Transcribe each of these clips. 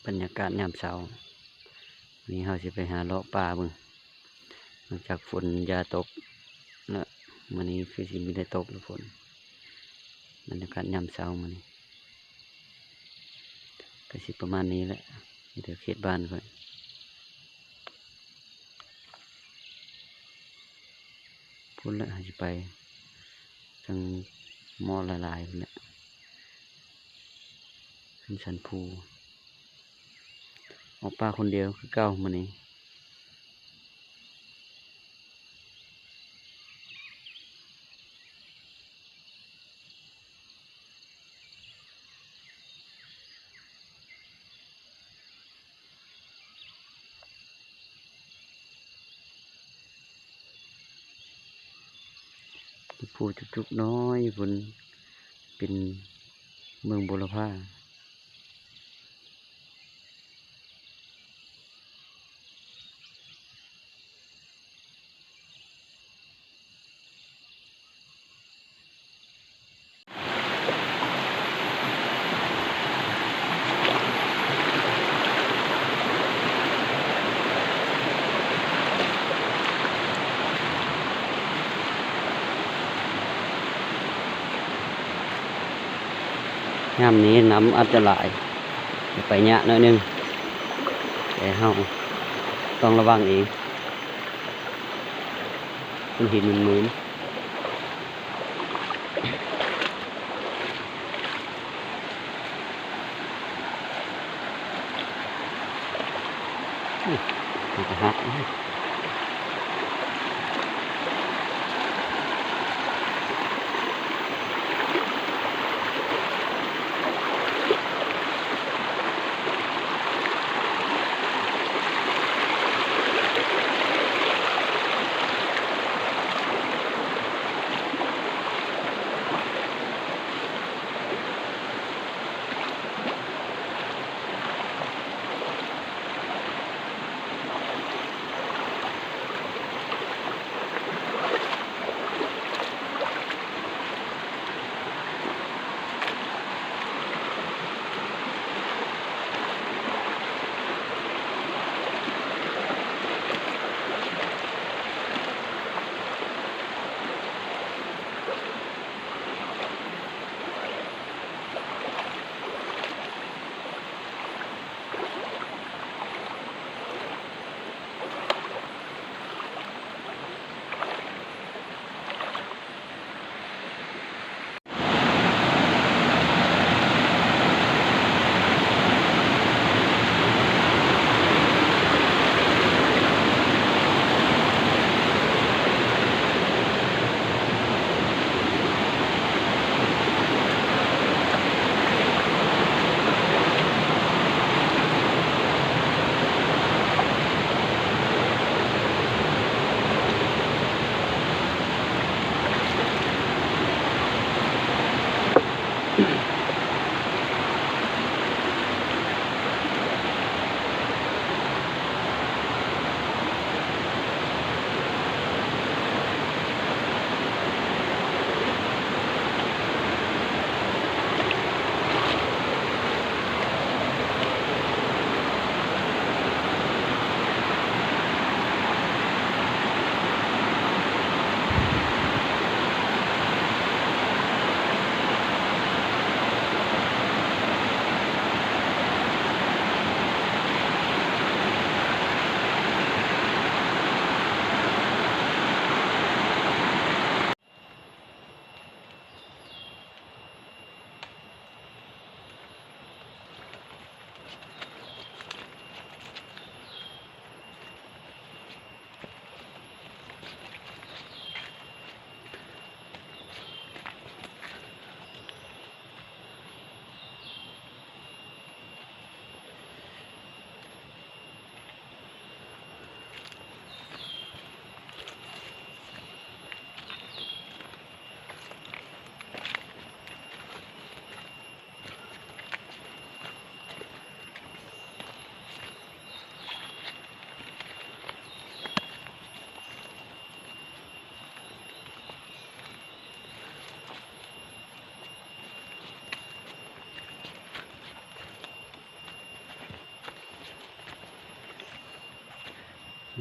บรรยากาศยามเช้าวันนี้เราจะไปหาเลาะป่าบึงหลังจากฝนยาตกแล้ววันนี้คือสิมีได้ตกหรือฝนบรรยากาศยามเช้ามันนี้ก็สิประมาณนี้แหละนี่เดี๋ยวเขตบ้านก่อนพุ่นละเราจะไปทางมอละลายพุ่นละขึ้นชันภูออกป่าคนเดียวคือเก้ามันนี้ภูจุกๆน้อยบนเป็นเมืองบุรพาย่ามนี้น้ำอาจจะไหลไปยะหน่อยนึงแต่เฮาต้องระวังเองเป็นหินมืนมันจะหัก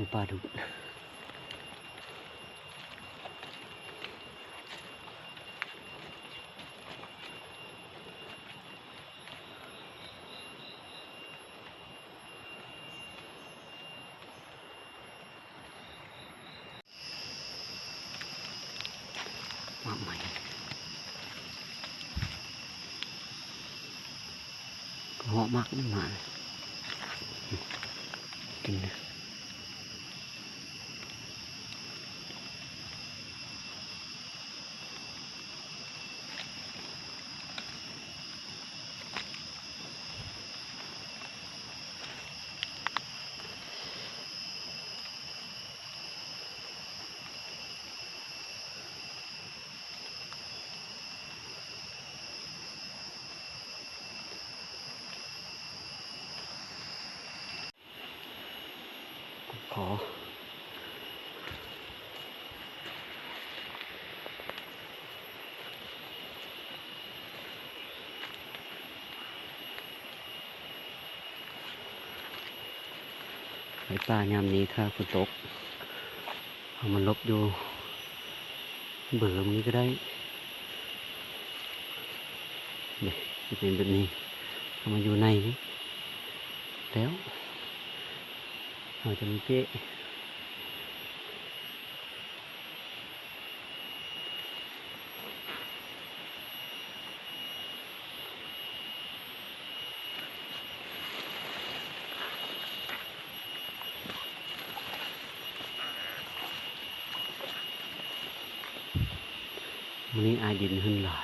มีปลาดุกมากใหม่ก็เหาะมากนี่มากินนะขอไปป่ายามนี้ถ้าฝนตกเอามันลบอยู่เบื่อมันนี้ก็ได้เนี่ยจะเป็นแบบนี้เอามาอยู่ในนี้แล้วเราจะมีเป๊ะวันนี้อายดินขึ้นหลาย